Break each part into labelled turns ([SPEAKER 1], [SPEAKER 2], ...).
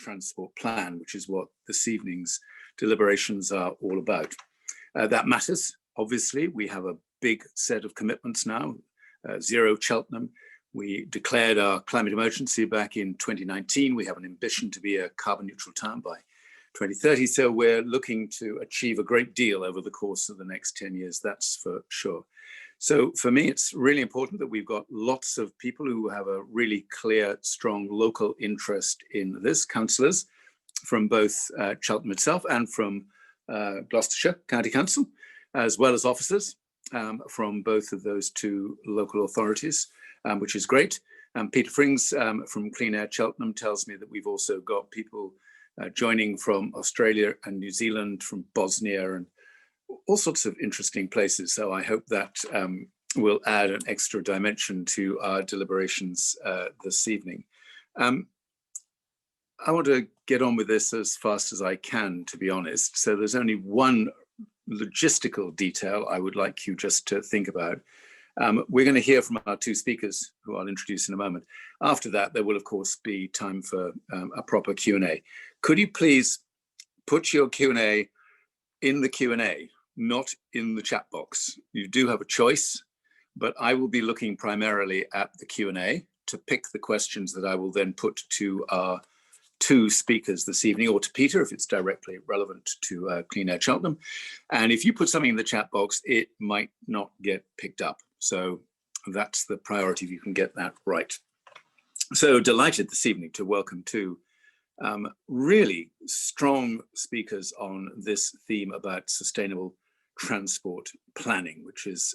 [SPEAKER 1] transport plan, which is what this evening's deliberations are all about. That matters, obviously. We have a big set of commitments now, zero Cheltenham. We declared our climate emergency back in 2019. We have an ambition to be a carbon neutral town by 2030. So we're looking to achieve a great deal over the course of the next 10 years, that's for sure. So for me, it's really important that we've got lots of people who have a really clear, strong local interest in this, councillors from both Cheltenham itself and from Gloucestershire County Council, as well as officers from both of those two local authorities, which is great. Peter Frings from Clean Air Cheltenham tells me that we've also got people joining from Australia and New Zealand, from Bosnia, and all sorts of interesting places. So I hope that will add an extra dimension to our deliberations this evening. I want to get on with this as fast as I can, to be honest. So there's only one logistical detail I would like you just to think about. We're going to hear from our two speakers, who I'll introduce in a moment. After that, there will, of course, be time for a proper Q&A. Could you please put your Q&A in the Q&A, not in the chat box? You do have a choice, but I will be looking primarily at the Q&A to pick the questions that I will then put to our two speakers this evening, or to Peter if it's directly relevant to Clean Air Cheltenham. And if you put something in the chat box, it might not get picked up. So that's the priority if you can get that right. So delighted this evening to welcome two really strong speakers on this theme about sustainable transport planning, which is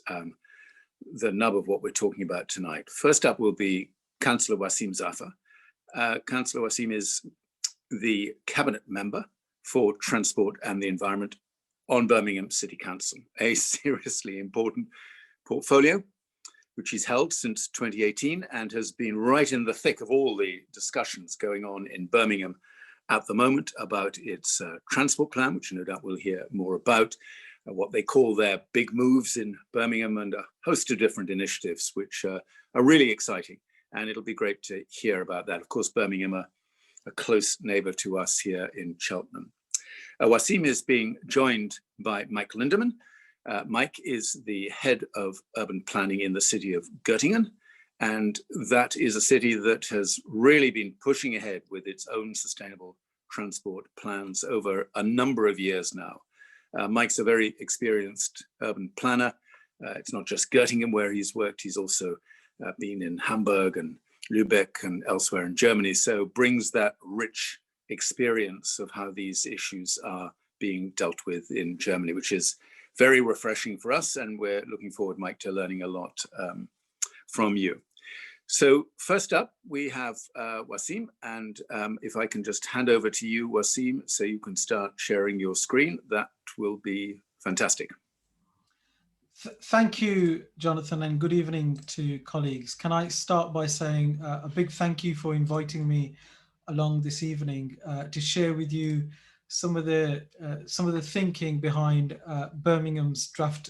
[SPEAKER 1] the nub of what we're talking about tonight. First up will be Councillor Waseem Zaffar. Councillor Waseem is the Cabinet Member for Transport and the Environment on Birmingham City Council, a seriously important portfolio, which he's held since 2018 and has been right in the thick of all the discussions going on in Birmingham at the moment about its transport plan, which no doubt we'll hear more about, what they call their big moves in Birmingham, and a host of different initiatives, which are really exciting. And it'll be great to hear about that. Of course, Birmingham, a close neighbour to us here in Cheltenham. Waseem is being joined by Maik Lindemann. Maik is the head of urban planning in the city of Göttingen, and that is a city that has really been pushing ahead with its own sustainable transport plans over a number of years now. Maik's a very experienced urban planner. It's not just Göttingen where he's worked, he's also been in Hamburg and Lübeck and elsewhere in Germany, so brings that rich experience of how these issues are being dealt with in Germany, which is very refreshing for us, and we're looking forward, Maik, to learning a lot from you. So first up, we have Waseem, and if I can just hand over to you, Waseem, so you can start sharing your screen, that will be fantastic.
[SPEAKER 2] Thank you, Jonathan, and good evening to colleagues. Can I start by saying a big thank you for inviting me along this evening to share with you some of the thinking behind Birmingham's draft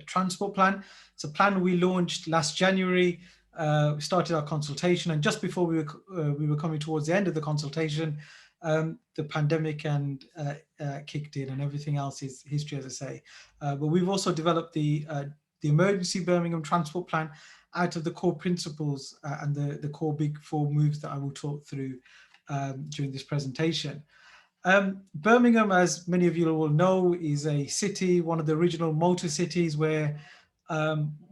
[SPEAKER 2] transport plan. It's a plan we launched last January. We started our consultation, and just before we were coming towards the end of the consultation, the pandemic and kicked in, and everything else is history, as I say. But we've also developed the emergency Birmingham transport plan out of the core principles and the core big four moves that I will talk through during this presentation. Birmingham, as many of you will know, is a city, one of the original motor cities, where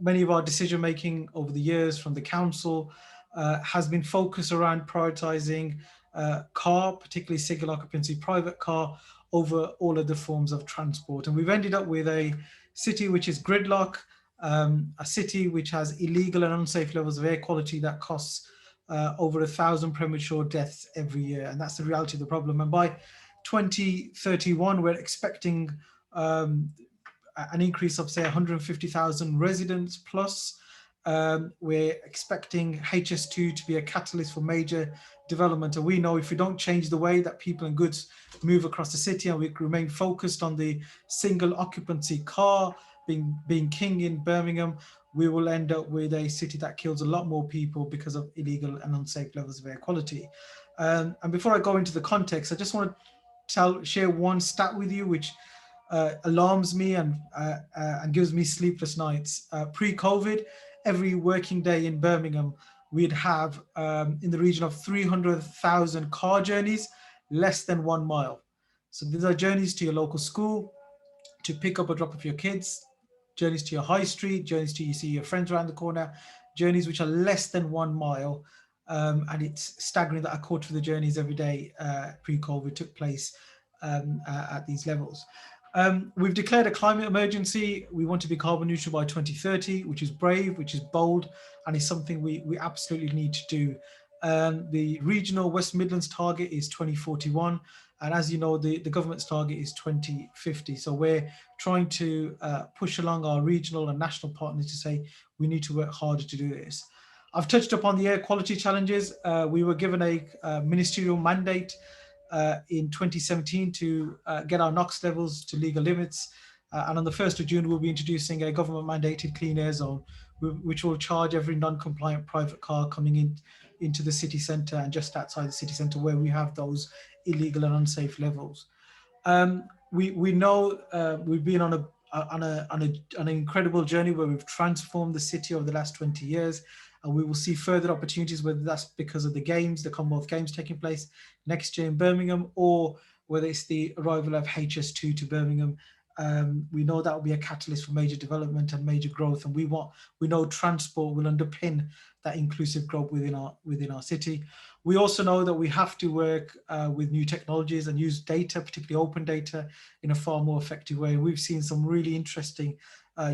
[SPEAKER 2] many of our decision making over the years from the council has been focused around prioritising car, particularly single occupancy private car, over all other forms of transport. And we've ended up with a city which is gridlock, a city which has illegal and unsafe levels of air quality that costs over 1,000 premature deaths every year. And that's the reality of the problem. And by 2031, we're expecting an increase of, say, 150,000 residents plus. We're expecting HS2 to be a catalyst for major development. And we know if we don't change the way that people and goods move across the city, and we remain focused on the single occupancy car being king in Birmingham, we will end up with a city that kills a lot more people because of illegal and unsafe levels of air quality. And before I go into the context, I just want to share one stat with you, which alarms me and gives me sleepless nights. Pre-COVID, every working day in Birmingham, we'd have in the region of 300,000 car journeys, less than 1 mile. So these are journeys to your local school, to pick up or drop off your kids, journeys to your high street, journeys to you see your friends around the corner, journeys which are less than 1 mile. And it's staggering that a quarter of the journeys every day pre-COVID took place at these levels. We've declared a climate emergency. We want to be carbon neutral by 2030, which is brave, which is bold, and is something we absolutely need to do. The regional West Midlands target is 2041. And as you know, the government's target is 2050. So we're trying to push along our regional and national partners to say we need to work harder to do this. I've touched upon the air quality challenges. We were given a ministerial mandate in 2017 to get our NOx levels to legal limits. And on the 1st of June, we'll be introducing a government mandated clean air zone, which will charge every non-compliant private car coming into the city centre and just outside the city centre where we have those illegal and unsafe levels. We know we've been on an incredible journey where we've transformed the city over the last 20 years, and we will see further opportunities, whether that's because of the games, the Commonwealth Games taking place next year in Birmingham, or whether it's the arrival of HS2 to Birmingham. We know that will be a catalyst for major development and major growth, and we know transport will underpin that inclusive growth within our city. We also know that we have to work with new technologies and use data, particularly open data, in a far more effective way. We've seen some really interesting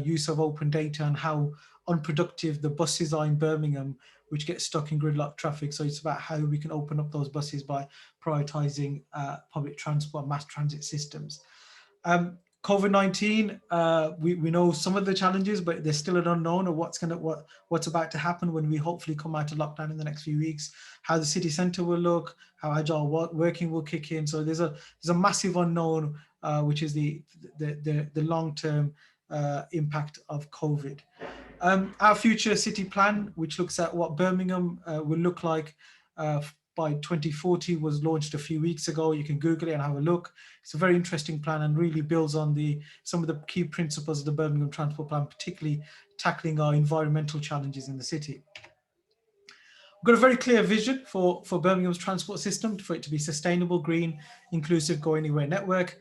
[SPEAKER 2] use of open data and how unproductive the buses are in Birmingham, which get stuck in gridlock traffic. So it's about how we can open up those buses by prioritising public transport, mass transit systems. COVID-19, we know some of the challenges, but there's still an unknown of what's about to happen when we hopefully come out of lockdown in the next few weeks, how the city centre will look, how agile working will kick in. So there's a massive unknown, which is the long-term impact of COVID. Our future city plan, which looks at what Birmingham will look like by 2040, was launched a few weeks ago. You can Google it and have a look. It's a very interesting plan and really builds on some of the key principles of the Birmingham Transport Plan, particularly tackling our environmental challenges in the city. We've got a very clear vision for Birmingham's transport system, for it to be sustainable, green, inclusive, go anywhere network,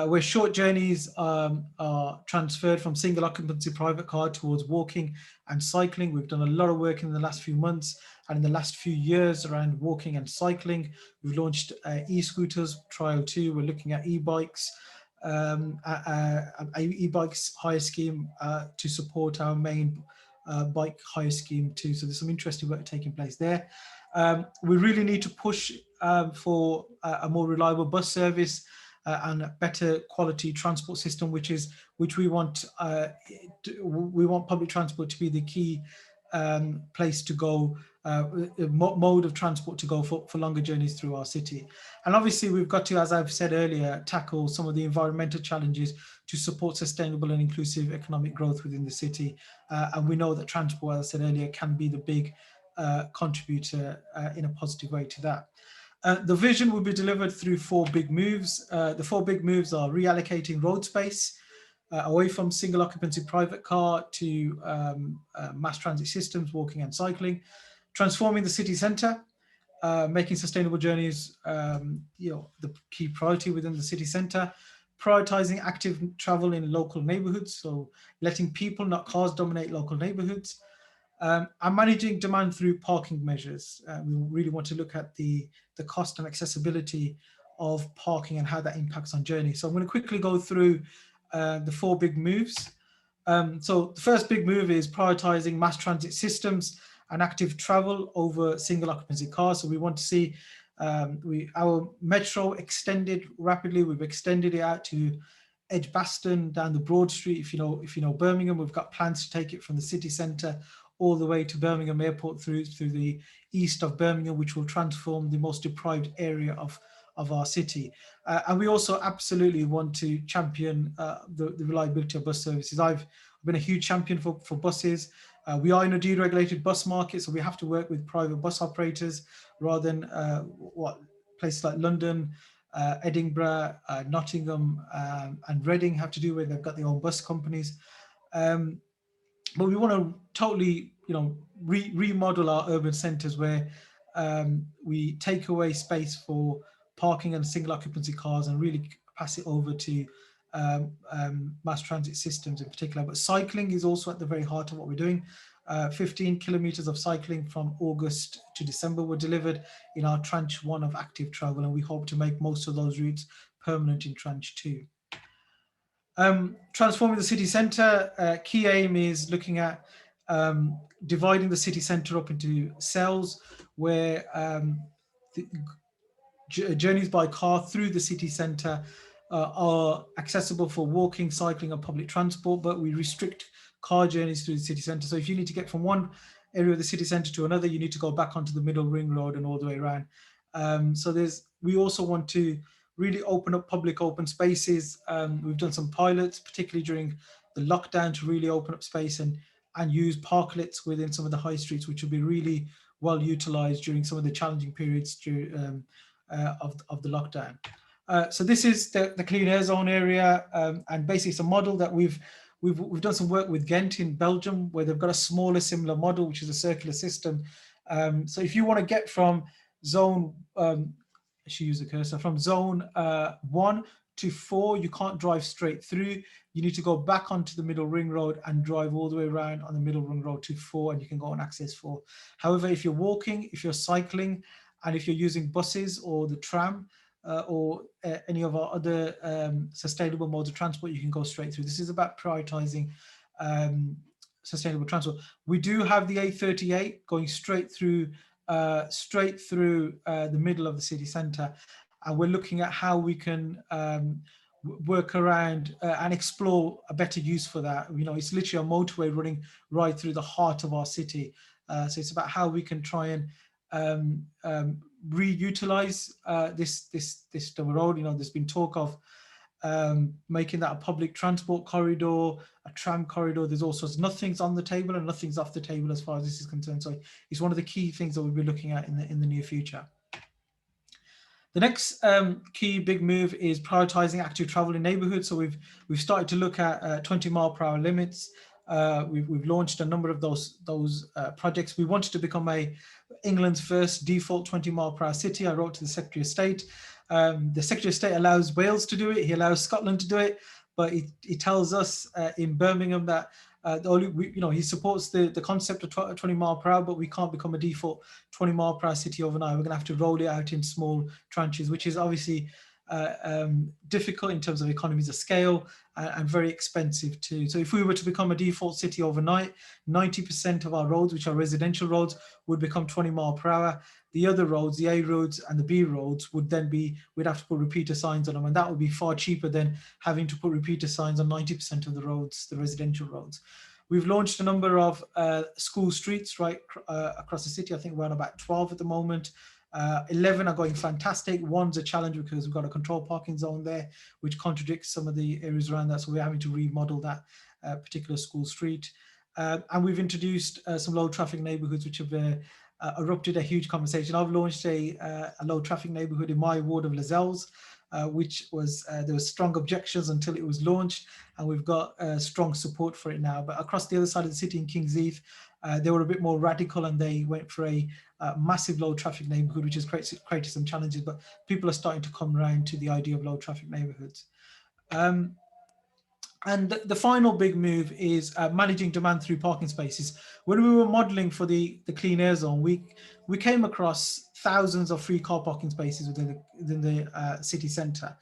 [SPEAKER 2] where short journeys are transferred from single occupancy private car towards walking and cycling. We've done a lot of work in the last few months and in the last few years around walking and cycling. We've launched e-scooters trial 2. We're looking at e-bikes, e-bikes hire scheme to support our main bike hire scheme too. So there's some interesting work taking place there. We really need to push for a more reliable bus service and a better quality transport system, which we want public transport to be the key place to go, mode of transport to go for longer journeys through our city. And obviously we've got to, as I've said earlier, tackle some of the environmental challenges to support sustainable and inclusive economic growth within the city. And we know that transport, as I said earlier, can be the big contributor in a positive way to that. The vision will be delivered through 4 big moves. The 4 big moves are reallocating road space away from single occupancy private car to mass transit systems, walking and cycling, transforming the city centre, making sustainable journeys the key priority within the city centre, prioritising active travel in local neighbourhoods, so letting people, not cars, dominate local neighbourhoods, and managing demand through parking measures. We really want to look at the cost and accessibility of parking and how that impacts on journeys. So I'm going to quickly go through the 4 big moves. So the first big move is prioritising mass transit systems and active travel over single occupancy cars. So we want to see our metro extended rapidly. We've extended it out to Edgbaston, down the Broad Street. If you know Birmingham, we've got plans to take it from the city centre all the way to Birmingham Airport through the east of Birmingham, which will transform the most deprived area of our city. And we also absolutely want to champion the reliability of bus services. I've been a huge champion for buses. We are in a deregulated bus market, so we have to work with private bus operators rather than what places like London, Edinburgh, Nottingham, and Reading have to do where they've got their own bus companies. But we want to totally, remodel our urban centres where we take away space for parking and single occupancy cars and really pass it over to mass transit systems in particular. But cycling is also at the very heart of what we're doing. 15 kilometres of cycling from August to December were delivered in our tranche 1 of active travel, and we hope to make most of those routes permanent in tranche 2. Transforming the city centre, key aim is looking at dividing the city centre up into cells where journeys by car through the city centre are accessible for walking, cycling and public transport, but we restrict car journeys through the city centre. So if you need to get from one area of the city centre to another, you need to go back onto the middle ring road and all the way around. We also want to really open up public open spaces. We've done some pilots, particularly during the lockdown, to really open up space and use parklets within some of the high streets, which will be really well utilised during some of the challenging periods of the lockdown. So this is the clean air zone area, and basically it's a model that we've done some work with Ghent in Belgium, where they've got a smaller similar model, which is a circular system. So if you want to get from zone, I should use the cursor, from zone 1 to 4, you can't drive straight through. You need to go back onto the middle ring road and drive all the way around on the middle ring road to 4, and you can go on access 4. However, if you're walking, if you're cycling, and if you're using buses or the tram, or any of our other sustainable modes of transport, you can go straight through. This is about prioritising sustainable transport. We do have the A38 going straight through the middle of the city centre, and we're looking at how we can work around and explore a better use for that. It's literally a motorway running right through the heart of our city, so it's about how we can try and reutilize this double road. There's been talk of making that a public transport corridor, a tram corridor. There's also nothing's on the table and nothing's off the table as far as this is concerned. So it's one of the key things that we'll be looking at in the near future. The next key big move is prioritizing active travel in neighborhoods. So we've started to look at 20 mile per hour limits. We've launched a number of those projects. We wanted to become England's first default 20 mile per hour city. I wrote to the Secretary of State. The Secretary of State allows Wales to do it. He allows Scotland to do it, but he tells us in Birmingham that he supports the concept of 20 mile per hour, but we can't become a default 20 mile per hour city overnight. We're going to have to roll it out in small tranches, which is obviously difficult in terms of economies of scale and very expensive too. So if we were to become a default city overnight, 90% of our roads, which are residential roads, would become 20 mile per hour. The other roads, the A roads and the B roads, we'd have to put repeater signs on them, and that would be far cheaper than having to put repeater signs on 90% of the roads, the residential roads. We've launched a number of school streets right across the city. I think we're on about 12 at the moment. 11 are going fantastic. One's a challenge because we've got a controlled parking zone there, which contradicts some of the areas around that. So we're having to remodel that particular school street. And we've introduced some low traffic neighborhoods, which have erupted a huge conversation. I've launched a low traffic neighborhood in my ward of Lascelles, which was, there was strong objections until it was launched, and we've got strong support for it now. But across the other side of the city in Kings Heath, they were a bit more radical, and they went for a massive low traffic neighborhood, which has created some challenges, but people are starting to come around to the idea of low traffic neighborhoods. And the final big move is managing demand through parking spaces. When we were modeling for the clean air zone, we came across thousands of free car parking spaces within the city centre.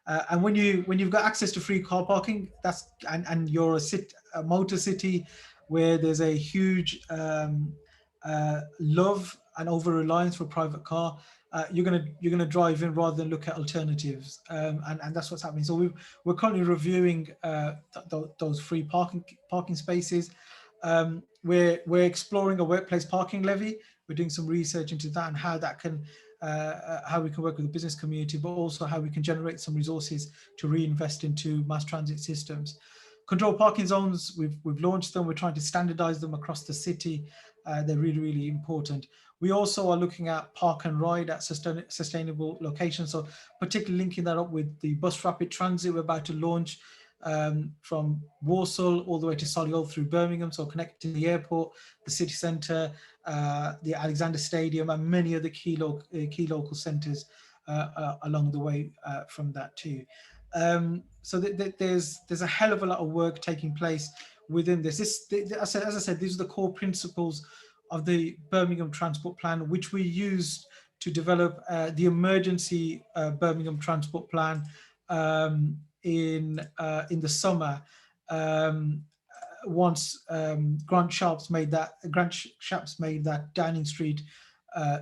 [SPEAKER 2] And when you've got access to free car parking, and you're a motor city where there's a huge love and over reliance for private car, you're gonna drive in rather than look at alternatives, and that's what's happening. So we're currently reviewing those free parking spaces. We're exploring a workplace parking levy. We're doing some research into that and how that can how we can work with the business community, but also how we can generate some resources to reinvest into mass transit systems. Control parking zones, we've launched them. We're trying to standardize them across the city. They're really, really important. We also are looking at park and ride at sustainable locations. So particularly linking that up with the bus rapid transit we're about to launch from Warsaw all the way to Solihull through Birmingham. So connected to the airport, the city centre, the Alexander Stadium, and many other key local centres along the way from that too. So there's a hell of a lot of work taking place within this. As I said, these are the core principles of the Birmingham Transport Plan, which we used to develop the emergency Birmingham Transport Plan in the summer. Once Grant Sharps made that Downing Street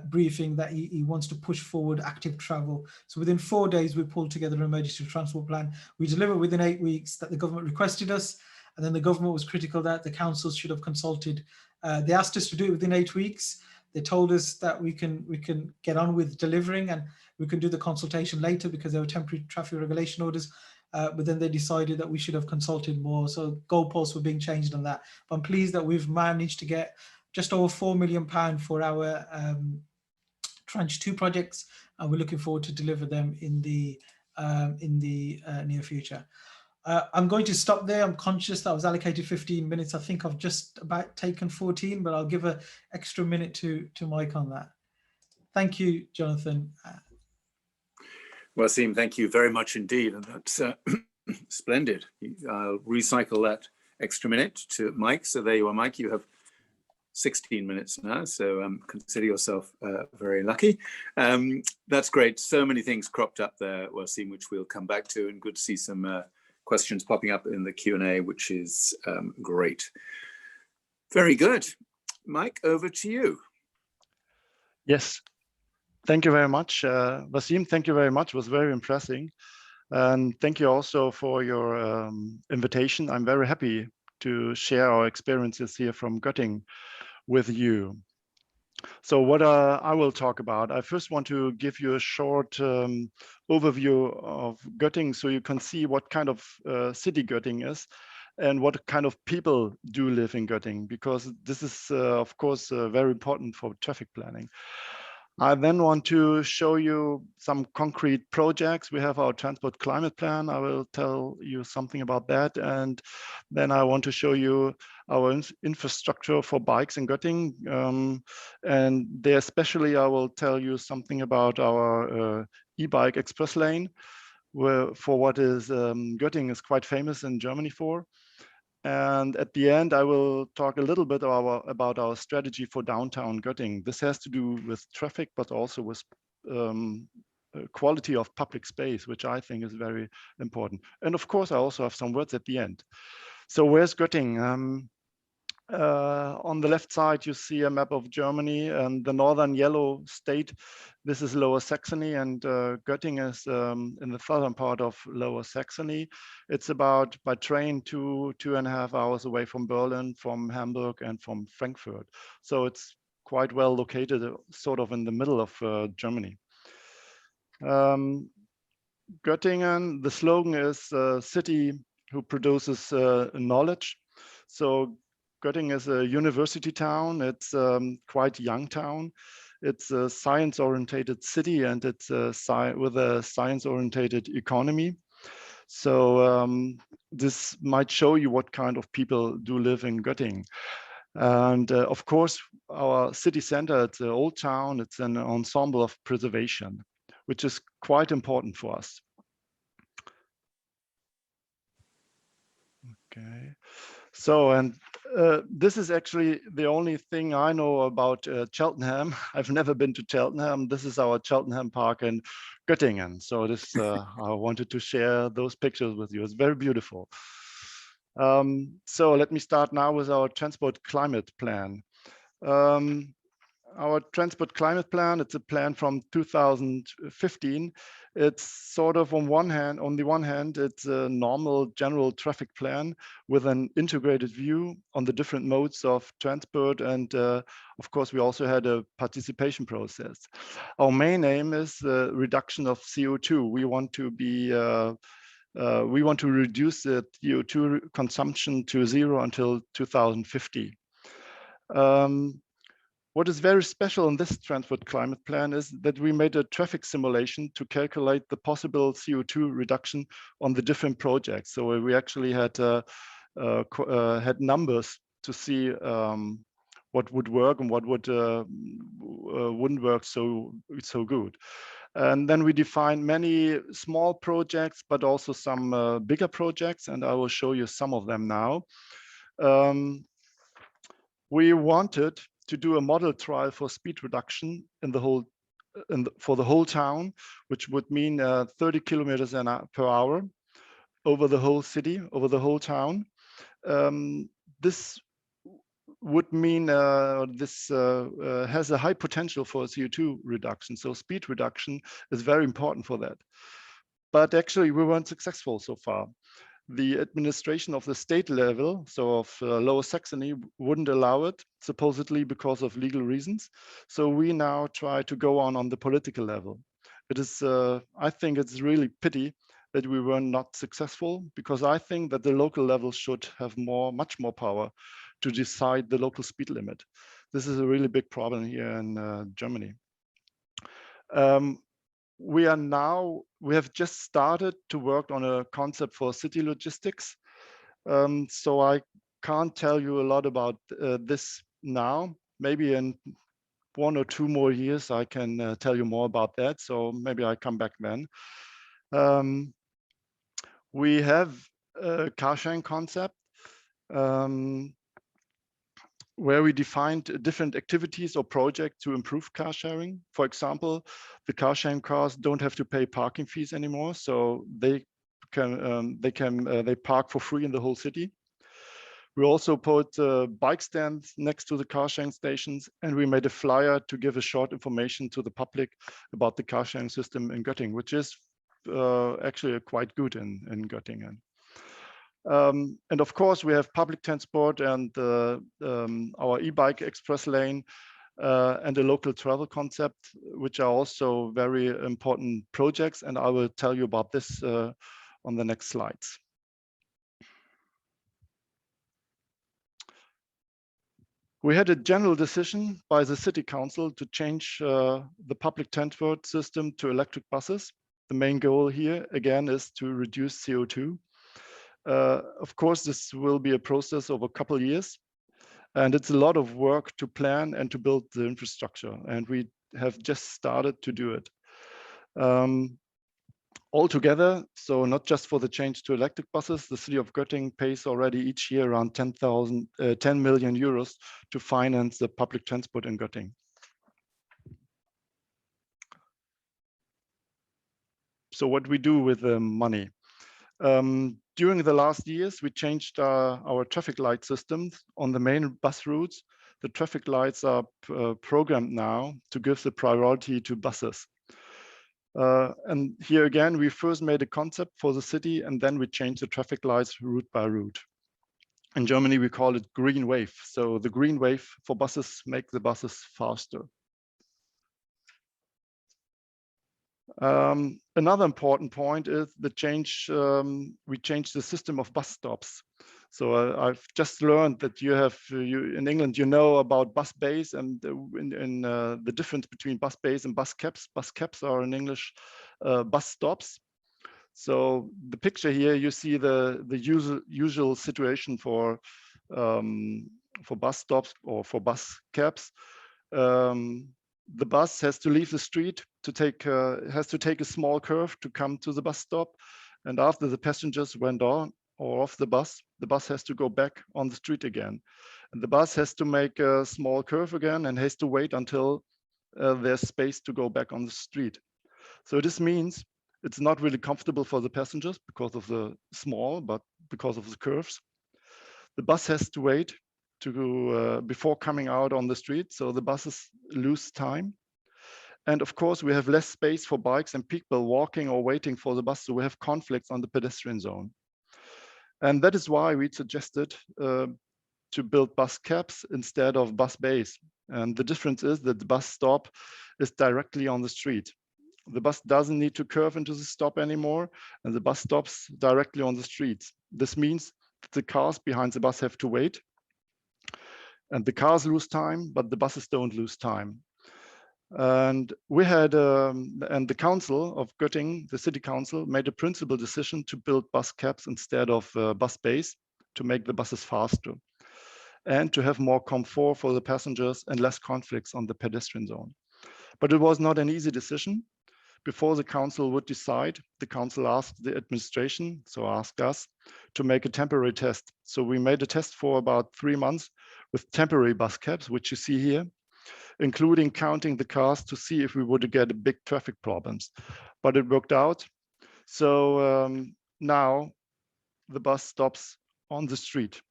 [SPEAKER 2] briefing that he wants to push forward active travel. So within 4 days, we pulled together an emergency transport plan. We delivered within 8 weeks that the government requested us, and then the government was critical that the councils should have consulted. They asked us to do it within 8 weeks. They told us that we can get on with delivering and we can do the consultation later because there were temporary traffic regulation orders. But then they decided that we should have consulted more. So goalposts were being changed on that. But I'm pleased that we've managed to get just over £4 million for our tranche 2 projects, and we're looking forward to deliver them in the near future. I'm going to stop there. I'm conscious that I was allocated 15 minutes. I think I've just about taken 14, but I'll give an extra minute to Mike on that. Thank you, Jonathan.
[SPEAKER 1] Waseem, thank you very much indeed. And that's splendid. I'll recycle that extra minute to Mike. So there you are, Mike. You have 16 minutes now, so consider yourself very lucky. That's great. So many things cropped up there, Waseem, which we'll come back to, and good to see some questions popping up in the Q&A, which is great. Very good. Mike, over to you.
[SPEAKER 3] Yes, thank you very much. Waseem, thank you very much. It was very impressive. And thank you also for your invitation. I'm very happy to share our experiences here from Göttingen with you. So what I will talk about, I first want to give you a short overview of Göttingen so you can see what kind of city Göttingen is and what kind of people do live in Göttingen, because this is, of course, very important for traffic planning. I then want to show you some concrete projects. We have our transport climate plan. I will tell you something about that. And then I want to show you our infrastructure for bikes in Göttingen. And there especially, I will tell you something about our e-bike express lane, for what is Göttingen is quite famous in Germany for. And at the end, I will talk a little bit about our strategy for downtown Göttingen. This has to do with traffic, but also with quality of public space, which I think is very important. And of course, I also have some words at the end. So where's Göttingen? On the left side, you see a map of Germany, and the northern yellow state, this is Lower Saxony, and Göttingen is in the southern part of Lower Saxony. It's about, by train, 2.5 hours away from Berlin, from Hamburg, and from Frankfurt. So it's quite well located, sort of in the middle of Germany. Göttingen, the slogan is a city who produces knowledge. So Göttingen is a university town. It's quite a young town. It's a science-oriented city, and it's with a science-oriented economy. So this might show you what kind of people do live in Göttingen. And of course, our city center, it's an old town. It's an ensemble of preservation, which is quite important for us. Okay. So, and this is actually the only thing I know about Cheltenham. I've never been to Cheltenham. This is our Cheltenham Park in Göttingen. So this, I wanted to share those pictures with you. It's very beautiful. So let me start now with our transport climate plan. Our transport climate plan, it's a plan from 2015. It's sort of on the one hand, it's a normal general traffic plan with an integrated view on the different modes of transport. And of course, we also had a participation process. Our main aim is the reduction of CO2. We want to be We want to reduce the CO2 consumption to 0 until 2050. What is very special in this transport climate plan is that we made a traffic simulation to calculate the possible CO2 reduction on the different projects. So we actually had numbers to see what would work and what wouldn't work so good. And then we defined many small projects, but also some bigger projects, and I will show you some of them now. We wanted to do a model trial for speed reduction in the whole, for the whole town, which would mean 30 kilometers per hour over the whole city, over the whole town. This would mean this has a high potential for CO2 reduction. So speed reduction is very important for that. But actually we weren't successful so far. The administration of the state level, so of Lower Saxony, wouldn't allow it, supposedly because of legal reasons. So we now try to go on the political level. It is, I think it's really pity that we were not successful, because I think that the local level should have much more power to decide the local speed limit. This is a really big problem here in Germany. We have just started to work on a concept for city logistics. So I can't tell you a lot about this now. Maybe in 1 or 2 more years, I can tell you more about that. So maybe I come back then. We have a car sharing concept where we defined different activities or projects to improve car sharing. For example, the car sharing cars don't have to pay parking fees anymore, so they park for free in the whole city. We also put bike stands next to the car sharing stations, and we made a flyer to give a short information to the public about the car sharing system in Göttingen, which is actually quite good in Göttingen. And of course, we have public transport and our e-bike express lane and a local travel concept, which are also very important projects. And I will tell you about this on the next slides. We had a general decision by the city council to change the public transport system to electric buses. The main goal here, again, is to reduce CO2. Of course, this will be a process of a couple of years, and it's a lot of work to plan and to build the infrastructure, and we have just started to do it. Altogether, so not just for the change to electric buses, the city of Göttingen pays already each year around 10 million euros to finance the public transport in Göttingen. So what we do with the money? During the last years, we changed our traffic light systems on the main bus routes. The traffic lights are programmed now to give the priority to buses. And here again, we first made a concept for the city, and then we changed the traffic lights route by route. In Germany, we call it green wave. So the green wave for buses make the buses faster. Another important point is the change. We changed the system of bus stops. So I've just learned that in England, you know about bus bays and the difference between bus bays and bus caps. Bus caps are in English bus stops. So the picture here, you see the usual situation for bus stops or for bus caps. The bus has to leave the street has to take a small curve to come to the bus stop, and after the passengers went on or off the bus has to go back on the street again, and the bus has to make a small curve again and has to wait until there's space to go back on the street. So this means it's not really comfortable for the passengers because of the but because of the curves. The bus has to wait before coming out on the street, so the buses lose time. And of course, we have less space for bikes and people walking or waiting for the bus, so we have conflicts on the pedestrian zone. And that is why we suggested to build bus caps instead of bus bays. And the difference is that the bus stop is directly on the street. The bus doesn't need to curve into the stop anymore, and the bus stops directly on the streets. This means that the cars behind the bus have to wait, and the cars lose time, but the buses don't lose time. And we had, and the council of Göttingen, the city council, made a principal decision to build bus cabs instead of bus bays to make the buses faster and to have more comfort for the passengers and less conflicts on the pedestrian zone. But it was not an easy decision. Before the council would decide, the council asked the administration, so asked us, to make a temporary test. So we made a test for about 3 months with temporary bus cabs, which you see here, including counting the cars to see if we would get big traffic problems. But it worked out. So now the bus stops on the street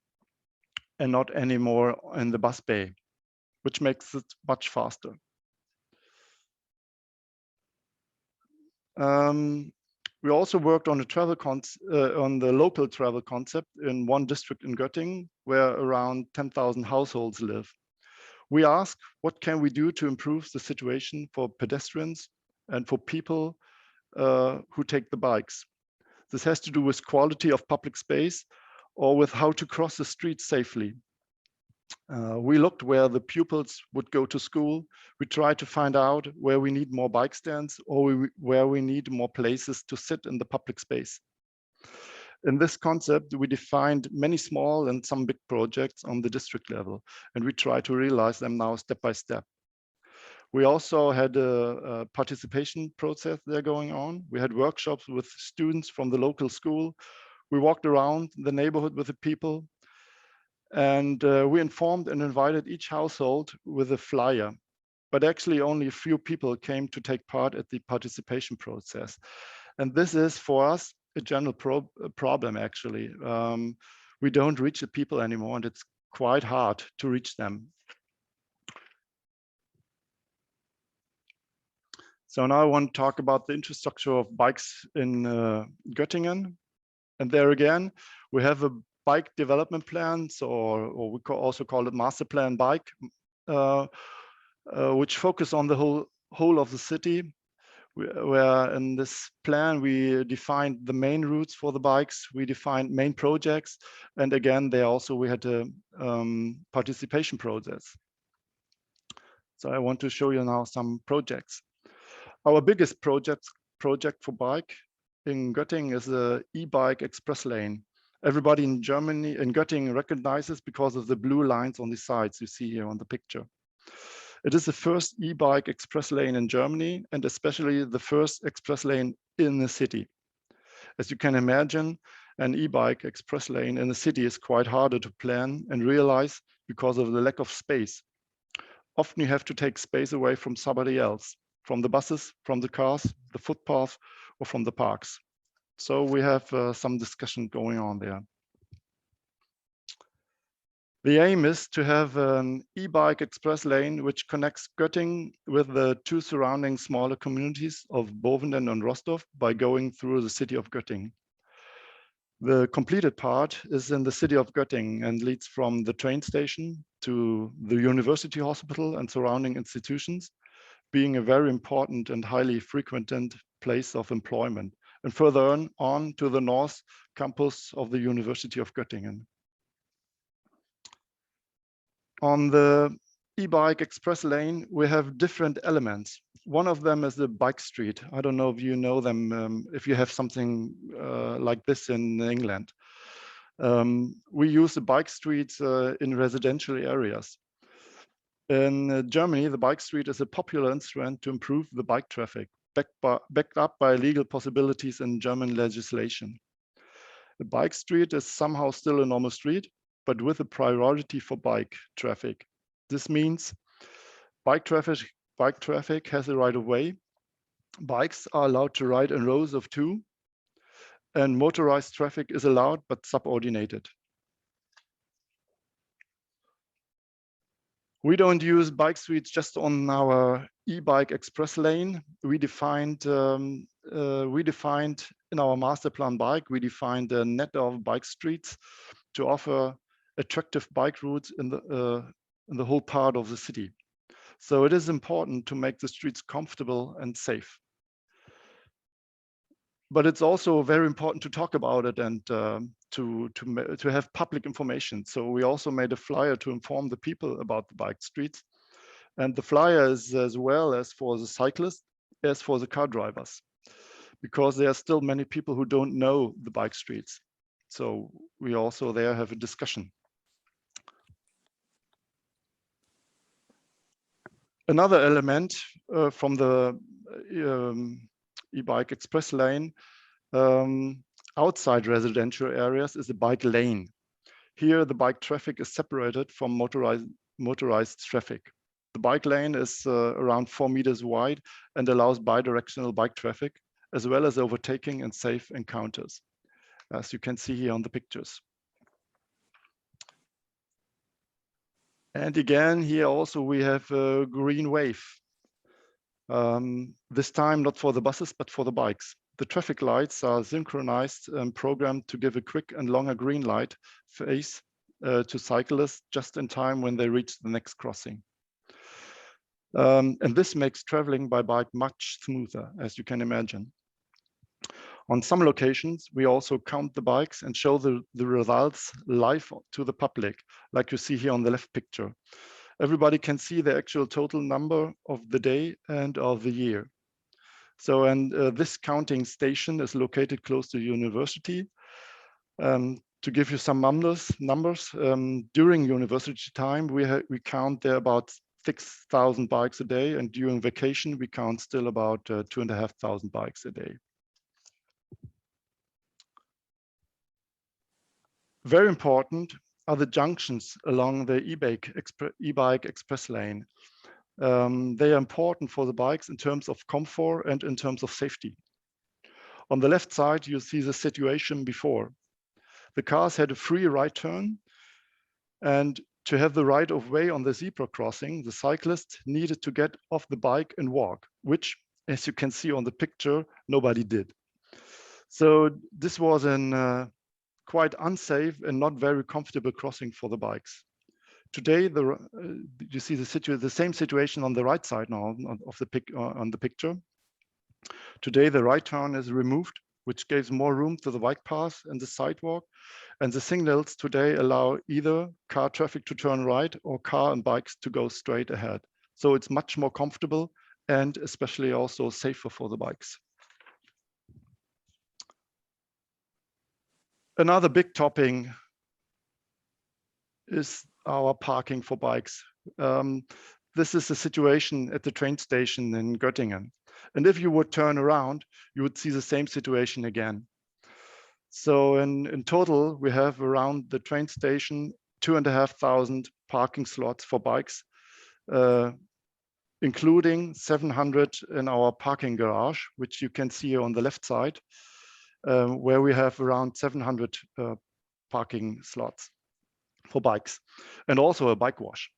[SPEAKER 3] and not anymore in the bus bay, which makes it much faster. We also worked on on the local travel concept in one district in Göttingen, where around 10,000 households live. We asked, what can we do to improve the situation for pedestrians and for people who take the bikes? This has to do with quality of public space or with how to cross the street safely. We looked where the pupils would go to school. We tried to find out where we need more bike stands or where we need more places to sit in the public space. In this concept, we defined many small and some big projects on the district level, and we try to realize them now step by step. We also had a participation process there going on. We had workshops with students from the local school. We walked around the neighborhood with the people, and we informed and invited each household with a flyer. But actually only a few people came to take part at the participation process. And this is for us a general problem, actually. We don't reach the people anymore, and it's quite hard to reach them. So now I want to talk about the infrastructure of bikes in Göttingen. And there again, we have a bike development plan, or we also call it master plan bike, which focus on the whole of the city. Where in this plan we defined the main routes for the bikes, we defined main projects, and again there also we had a participation process. So I want to show you now some projects. Our biggest project for bike in Göttingen is the e-bike express lane. Everybody in Germany, in Göttingen, recognizes because of the blue lines on the sides you see here on the picture. It is the first e-bike express lane in Germany, and especially the first express lane in the city. As you can imagine, an e-bike express lane in the city is quite harder to plan and realize because of the lack of space. Often you have to take space away from somebody else, from the buses, from the cars, the footpath, or from the parks. So we have some discussion going on there. The aim is to have an e-bike express lane which connects Göttingen with the 2 surrounding smaller communities of Bovenden and Rostov by going through the city of Göttingen. The completed part is in the city of Göttingen and leads from the train station to the university hospital and surrounding institutions, being a very important and highly frequented place of employment, and further on to the north campus of the University of Göttingen. On the e-bike express lane, we have different elements. One of them is the bike street. I don't know if you know them, if you have something like this in England. We use the bike streets in residential areas. In Germany, the bike street is a popular instrument to improve the bike traffic, backed up by legal possibilities in German legislation. The bike street is somehow still a normal street, but with a priority for bike traffic. This means bike traffic has a right of way. Bikes are allowed to ride in rows of 2, and motorized traffic is allowed but subordinated. We don't use bike streets just on our e-bike express lane. We defined in our master plan bike, we defined a net of bike streets to offer attractive bike routes in the whole part of the city. So it is important to make the streets comfortable and safe. but it's also very important to talk about it and to have public information. So we also made a flyer to inform the people about the bike streets. And the flyer is as well as for the cyclists as for the car drivers, because there are still many people who don't know the bike streets. So we also there have a discussion. Another element from the e-bike express lane outside residential areas is a bike lane. Here the bike traffic is separated from motorized traffic. The bike lane is around 4 meters wide and allows bidirectional bike traffic, as well as overtaking and safe encounters, as you can see here on the pictures. And again, here also we have a green wave. This time not for the buses, but for the bikes. The traffic lights are synchronized and programmed to give a quick and longer green light phase to cyclists just in time when they reach the next crossing. And this makes traveling by bike much smoother, as you can imagine. On some locations, we also count the bikes and show the results live to the public, like you see here on the left picture. Everybody can see the actual total number of the day and of the year. So, and this counting station is located close to the university. To give you some numbers, during university time, we count there about 6,000 bikes a day, and during vacation, we count still about 2,500 bikes a day. Very important are the junctions along the e-bike express lane. They are important for the bikes in terms of comfort and in terms of safety. On the left side, you see the situation before. The cars had a free right turn, and to have the right of way on the zebra crossing, the cyclist needed to get off the bike and walk, which, as you can see on the picture, nobody did. So this was a quite unsafe and not very comfortable crossing for the bikes. Today, you see the same situation on the right side now on the picture. Today, the right turn is removed, which gives more room to the bike path and the sidewalk. And the signals today allow either car traffic to turn right or car and bikes to go straight ahead. So it's much more comfortable and especially also safer for the bikes. Another big topic is our parking for bikes. This is the situation at the train station in Göttingen. And if you would turn around, you would see the same situation again. So in total, we have around the train station 2,500 parking slots for bikes, including 700 in our parking garage, which you can see on the left side, where we have around 700 parking slots for bikes, and also a bike wash.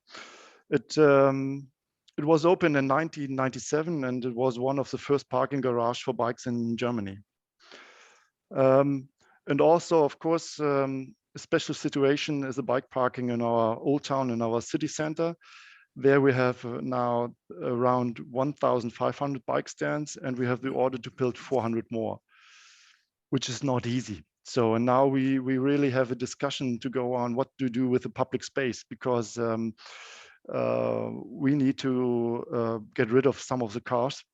[SPEAKER 3] It was opened in 1997, and it was one of the first parking garages for bikes in Germany. And also, of course, a special situation is the bike parking in our old town, in our city center. There we have now around 1,500 bike stands, and we have the order to build 400 more, which is not easy. So, and now we really have a discussion to go on what to do with the public space, because we need to get rid of some of the cars.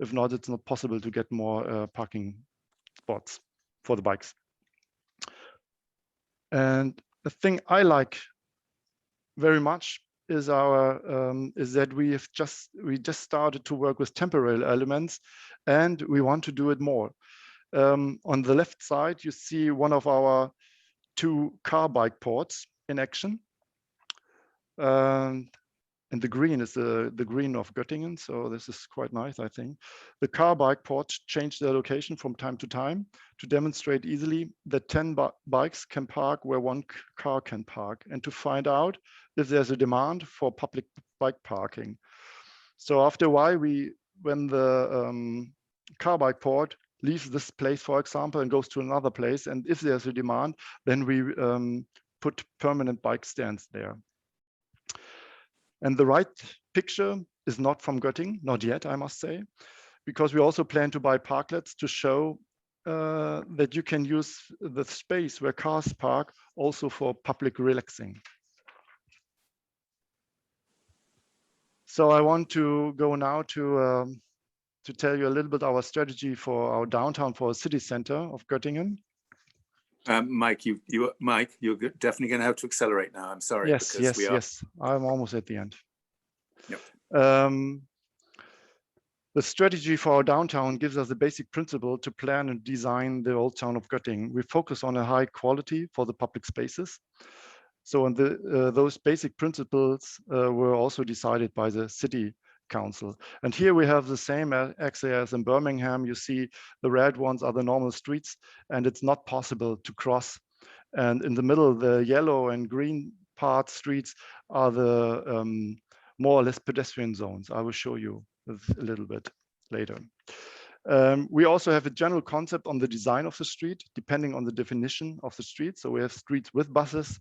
[SPEAKER 3] If not, it's not possible to get more parking spots for the bikes. And the thing I like very much is that we just started to work with temporary elements, and we want to do it more. On the left side, you see one of our 2 car bike ports in action. And the green is the green of Göttingen, so this is quite nice, I think. The car bike ports change their location from time to time to demonstrate easily that 10 bikes can park where 1 car can park, and to find out if there's a demand for public bike parking. So after a while, when the car bike port leaves this place, for example, and goes to another place, and if there's a demand, then we put permanent bike stands there. And the right picture is not from Göttingen, not yet, I must say, because we also plan to buy parklets to show that you can use the space where cars park also for public relaxing. So I want to go now to tell you a little bit our strategy for our downtown, for a city center of Göttingen.
[SPEAKER 1] Mike, Mike, you're definitely going to have to accelerate now. I'm sorry.
[SPEAKER 3] Yes, yes. I'm almost at the end.
[SPEAKER 1] Yep.
[SPEAKER 3] The strategy for our downtown gives us a basic principle to plan and design the old town of Göttingen. We focus on a high quality for the public spaces. So those basic principles were also decided by the city council. And here we have the same actually as in Birmingham. You see the red ones are the normal streets, and it's not possible to cross. And in the middle, the yellow and green part streets are the more or less pedestrian zones. I will show you a little bit later. We also have a general concept on the design of the street, depending on the definition of the street. So we have streets with buses,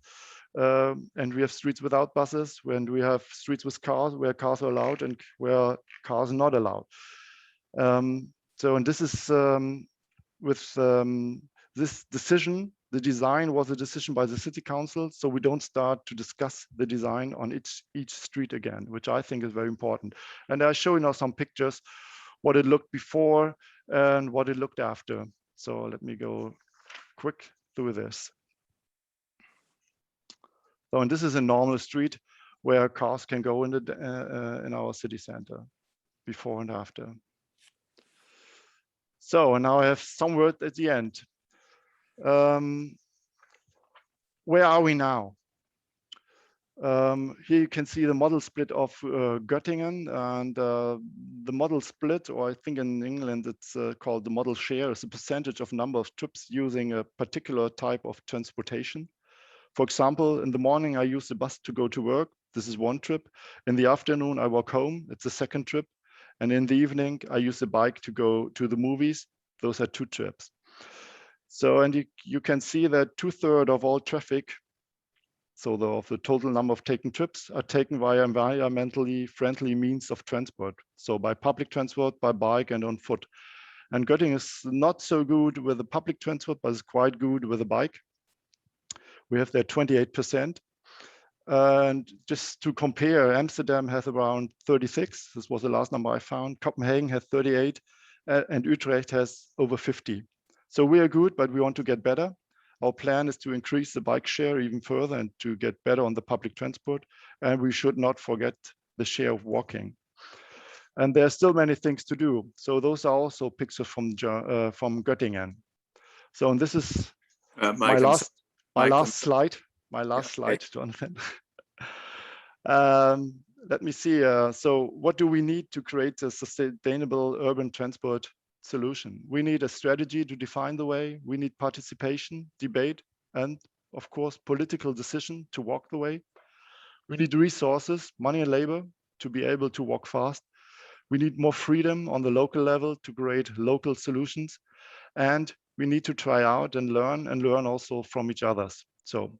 [SPEAKER 3] and we have streets without buses, and we have streets with cars, where cars are allowed and where cars are not allowed. And this is with this decision, the design was a decision by the city council, so we don't start to discuss the design on each street again, which I think is very important. And I show you now some pictures, what it looked before and what it looked after. So let me go quick through this. So, and this is a normal street where cars can go in our city center, before and after. So, and now I have some words at the end. Where are we now? Here you can see the model split of Göttingen, and the model split, or I think in England it's called the model share, is a percentage of number of trips using a particular type of transportation. For example, in the morning I use the bus to go to work. This is one trip. In the afternoon I walk home. It's a second trip. And in the evening I use the bike to go to the movies. Those are 2 trips. So, and you can see that 2/3 of all traffic, so of the total number of taken trips, are taken via environmentally friendly means of transport. So by public transport, by bike, and on foot. And Göttingen is not so good with the public transport, but it's quite good with the bike. We have there 28%. And just to compare, Amsterdam has around 36. This was the last number I found. Copenhagen has 38, and Utrecht has over 50. So we are good, but we want to get better. Our plan is to increase the bike share even further and to get better on the public transport. And we should not forget the share of walking. And there are still many things to do. So those are also pictures from Göttingen. So, and this is
[SPEAKER 1] Mike,
[SPEAKER 3] my last slide,
[SPEAKER 1] Okay.
[SPEAKER 3] Jonathan. Let me see. So what do we need to create a sustainable urban transport solution? We need a strategy to define the way. We need participation, debate, and of course, political decision to walk the way. We need resources, money and labor to be able to walk fast. We need more freedom on the local level to create local solutions. And we need to try out and learn also from each other. So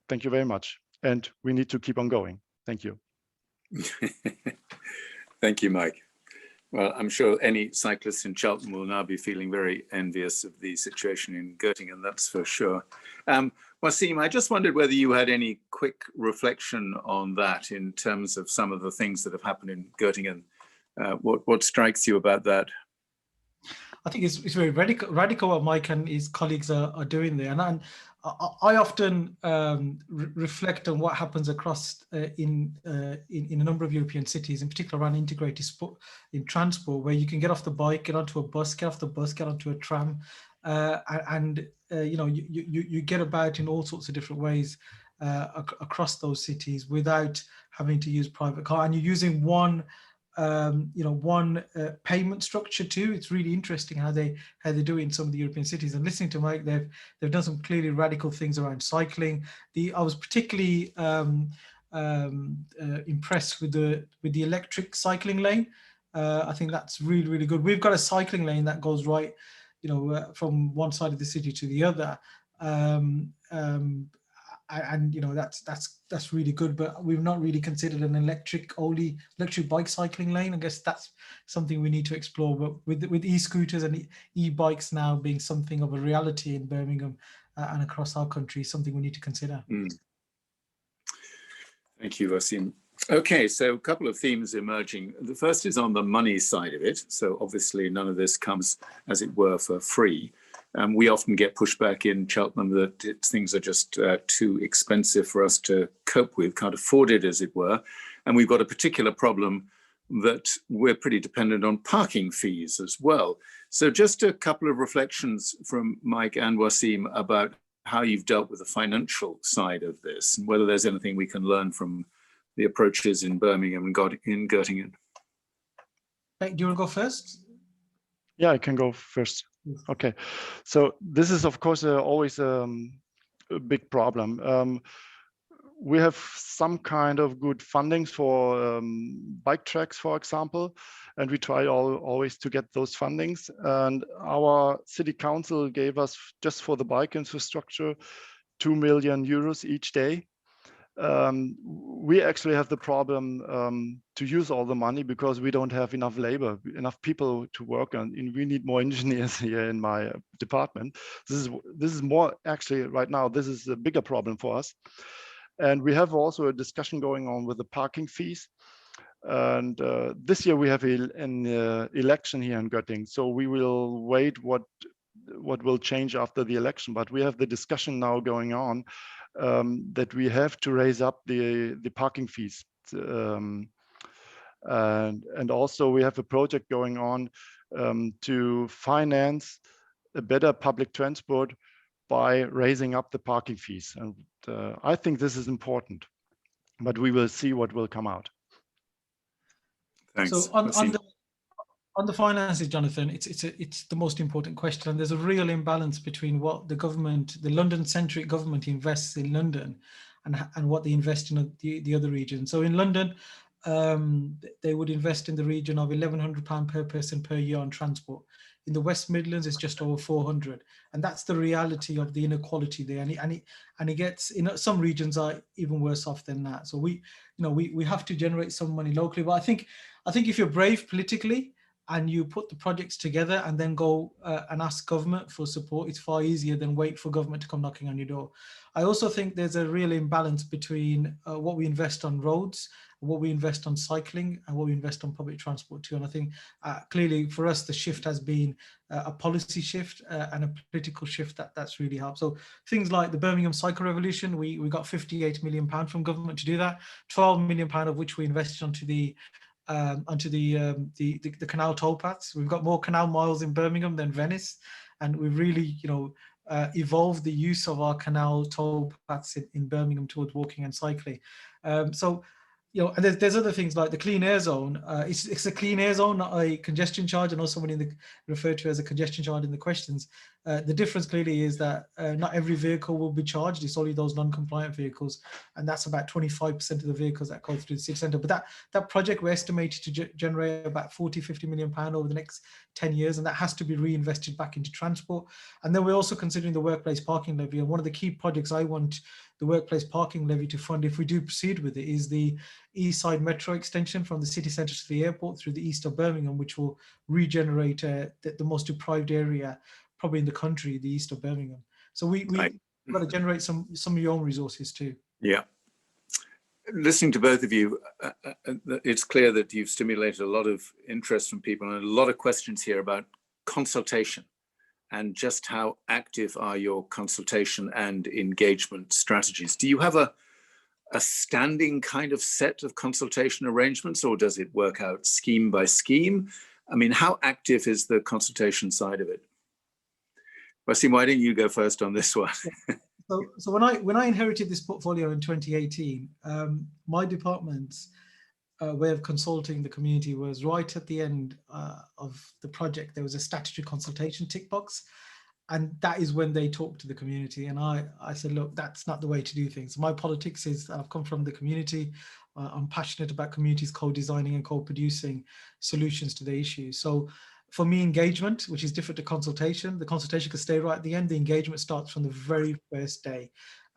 [SPEAKER 3] thank you very much. And we need to keep on going. Thank you.
[SPEAKER 1] Thank you, Mike. Well, I'm sure any cyclist in Cheltenham will now be feeling very envious of the situation in Göttingen, that's for sure. Waseem, I just wondered whether you had any quick reflection on that in terms of some of the things that have happened in Göttingen. What strikes you about that?
[SPEAKER 2] I think it's very radical what Mike and his colleagues are doing there. And I often reflect on what happens across in a number of European cities, in particular around integrated in transport, where you can get off the bike, get onto a bus, get off the bus, get onto a tram, and you know, you get about in all sorts of different ways across those cities without having to use private car, and you're using one payment structure too. It's really interesting how they do it in some of the European cities. And listening to Mike, they've done some clearly radical things around cycling. I was particularly impressed with the electric cycling lane. I think that's really good. We've got a cycling lane that goes right, from one side of the city to the other. and that's really good, but we've not really considered an electric bike cycling lane. I guess that's something we need to explore. But with e-scooters and e-bikes now being something of a reality in Birmingham and across our country, something we need to consider.
[SPEAKER 1] Thank you, Waseem. Okay, so a couple of themes emerging. The first is on the money side of it. So obviously none of this comes, as it were, for free. We often get pushback in Cheltenham that things are just too expensive for us to cope with, can't afford it, as it were. And we've got a particular problem that we're pretty dependent on parking fees as well. So just a couple of reflections from Maik and Waseem about how you've dealt with the financial side of this, and whether there's anything we can learn from the approaches in Birmingham and in Göttingen.
[SPEAKER 2] Do you want to go first?
[SPEAKER 3] Yeah, I can go first. Okay, so this is of course always a big problem. We have some kind of good fundings for bike tracks, for example, and we try always to get those fundings. And our city council gave us, just for the bike infrastructure, 2 million euros each day. We actually have the problem to use all the money because we don't have enough labor, enough people to work on, and we need more engineers here in my department. This is more, actually right now, this is a bigger problem for us. And we have also a discussion going on with the parking fees. And this year we have an election here in Göttingen, so we will wait what will change after the election. But we have the discussion now going on that we have to raise up the parking fees. And also we have a project going on to finance a better public transport by raising up the parking fees. And I think this is important, but we will see what will come out.
[SPEAKER 1] Thanks.
[SPEAKER 2] So on the finances, Jonathan, it's the most important question, and there's a real imbalance between what the government, the London-centric government, invests in London, and what they invest in the other regions. So in London, they would invest in the region of £1,100 per person per year on transport. In the West Midlands, it's just over 400, and that's the reality of the inequality there. And it gets, some regions are even worse off than that. So we have to generate some money locally. But I think if you're brave politically and you put the projects together and then go and ask government for support, it's far easier than wait for government to come knocking on your door. I also think there's a real imbalance between what we invest on roads, what we invest on cycling, and what we invest on public transport too. And I think clearly for us, the shift has been a policy shift and a political shift that's really helped. So things like the Birmingham Cycle Revolution, we got £58 million from government to do that, £12 million of which we invested onto the canal toll paths. We've got more canal miles in Birmingham than Venice, and we've really, evolved the use of our canal toll paths in Birmingham towards walking and cycling. And there's other things like the clean air zone. It's a clean air zone, not a congestion charge. I know someone referred to it as a congestion charge in the questions. The difference clearly is that not every vehicle will be charged. It's only those non-compliant vehicles, and that's about 25% of the vehicles that go through the city centre. But that project, we're estimated to generate about £40–50 million over the next 10 years, and that has to be reinvested back into transport. And then we're also considering the workplace parking levy. And one of the key projects I want the workplace parking levy to fund, if we do proceed with it, is the East Side Metro extension from the city centre to the airport through the east of Birmingham, which will regenerate the most deprived area probably in the country, the east of Birmingham. So we've got to generate some of your own resources too. Yeah.
[SPEAKER 1] Listening to both of you, it's clear that you've stimulated a lot of interest from people and a lot of questions here about consultation and just how active are your consultation and engagement strategies. Do you have a standing kind of set of consultation arrangements, or does it work out scheme by scheme? I mean, how active is the consultation side of it? Waseem, why don't you go first on this one?
[SPEAKER 2] So when I inherited this portfolio in 2018, my department's way of consulting the community was right at the end of the project. There was a statutory consultation tick box, and that is when they talk to the community. And I said, look, that's not the way to do things. My politics is I've come from the community. I'm passionate about communities co-designing and co-producing solutions to the issues. So for me, engagement, which is different to consultation, the consultation can stay right at the end. The engagement starts from the very first day.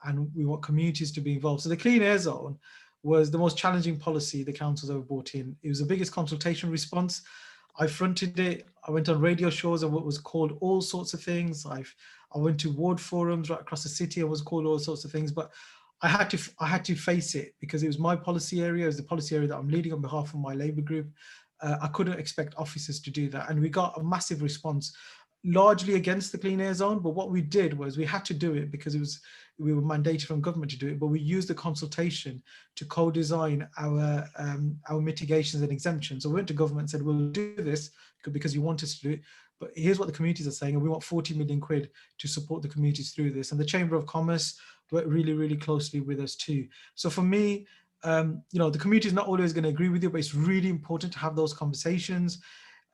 [SPEAKER 2] and we want communities to be involved. So the Clean Air Zone was the most challenging policy the council's ever brought in. It was the biggest consultation response. I fronted it. I went on radio shows of what was called all sorts of things. I went to ward forums right across the city. I was called all sorts of things, but I had to face it because it was my policy area. It was the policy area that I'm leading on behalf of my Labour group. I couldn't expect officers to do that, and we got a massive response, largely against the Clean Air Zone. But what we did was we had to do it because we were mandated from government to do it. But we used the consultation to co-design our mitigations and exemptions. So we went to government and said, we'll do this because you want us to do it. But here's what the communities are saying, and we want 40 million quid to support the communities through this. And the Chamber of Commerce worked really, really closely with us too. So for me, you know, the community is not always going to agree with you, but it's really important to have those conversations.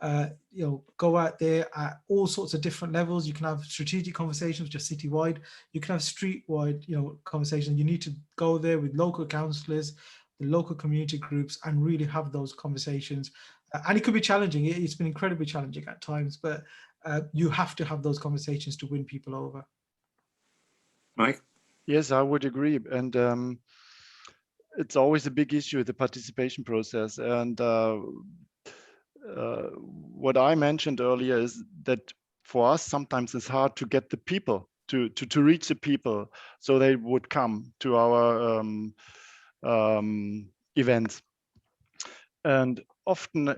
[SPEAKER 2] You know, go out there at all sorts of different levels. You can have strategic conversations just citywide. You can have street-wide, you know, conversations. You need to go there with local councillors, the local community groups, and really have those conversations. And it could be challenging. It's been incredibly challenging at times, but you have to have those conversations to win people over.
[SPEAKER 1] Mike?
[SPEAKER 3] Yes, I would agree. And it's always a big issue, the participation process. And what I mentioned earlier is that for us, sometimes it's hard to get the people, to reach the people so they would come to our events. And often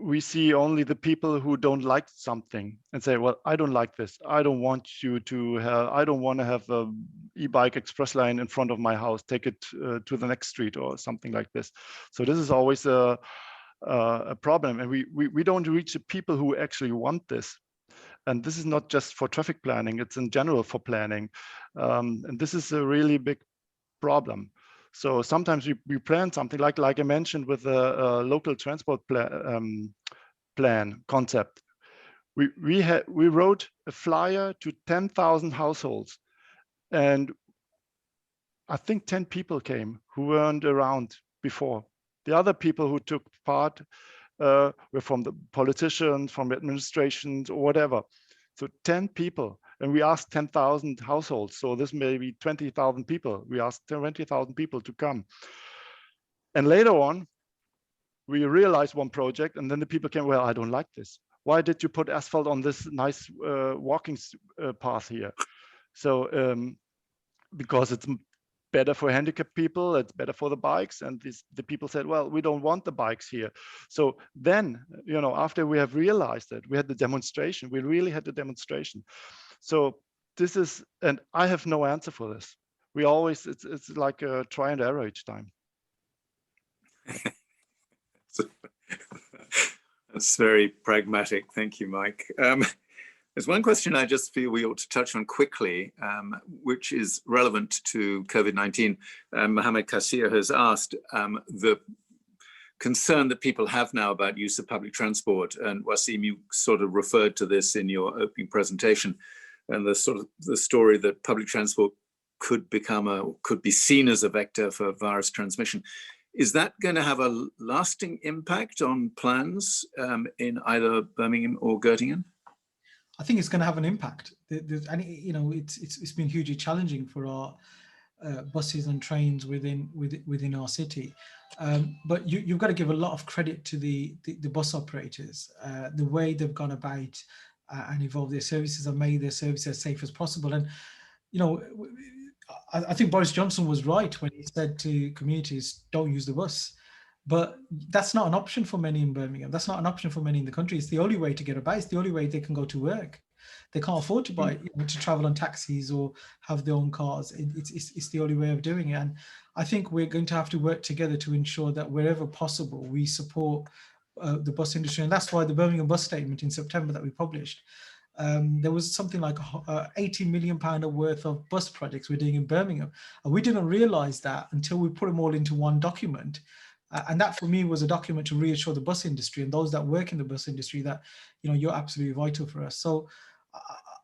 [SPEAKER 3] we see only the people who don't like something and say, well, I don't like this. I don't want you to have, I don't want to have a e-bike express lane in front of my house. Take it to the next street or something like this. So this is always a problem. And we don't reach the people who actually want this. And this is not just for traffic planning, it's in general for planning. And this is a really big problem. So sometimes we plan something like I mentioned with the local transport plan concept. We wrote a flyer to 10,000 households, and I think 10 people came who weren't around before. The other people who took part were from the politicians, from the administrations, or whatever. So 10 people. And we asked 10,000 households. So this may be 20,000 people. We asked 20,000 people to come. And later on, we realized one project, and then the people came, well, I don't like this. Why did you put asphalt on this nice walking path here? So because it's better for handicapped people, it's better for the bikes. And the people said, well, we don't want the bikes here. So then, you know, after we have realized that, we had the demonstration, we really had the demonstration. So this is, and I have no answer for this. We always, it's like a try and error each time.
[SPEAKER 1] That's very pragmatic. Thank you, Mike. There's one question I just feel we ought to touch on quickly, which is relevant to COVID-19. Mohammed Kassir has asked the concern that people have now about use of public transport. And Waseem, you sort of referred to this in your opening presentation, and the story that public transport could be seen as a vector for virus transmission. Is that going to have a lasting impact on plans in either Birmingham or Göttingen?
[SPEAKER 2] I think it's going to have an impact. And you know, it's been hugely challenging for our buses and trains within our city. But you've got to give a lot of credit to the bus operators, the way they've gone about and evolved their services and made their services as safe as possible. And you know, I think Boris Johnson was right when he said to communities, don't use the bus. But that's not an option for many in Birmingham. That's not an option for many in the country. It's the only way to get about. It's the only way they can go to work. They can't afford to to travel on taxis or have their own cars. It's the only way of doing it. And I think we're going to have to work together to ensure that wherever possible, we support the bus industry. And that's why the Birmingham bus statement in September that we published, there was something like £80 million worth of bus projects we're doing in Birmingham. And we didn't realize that until we put them all into one document. And that for me was a document to reassure the bus industry and those that work in the bus industry that, you know, you're absolutely vital for us. So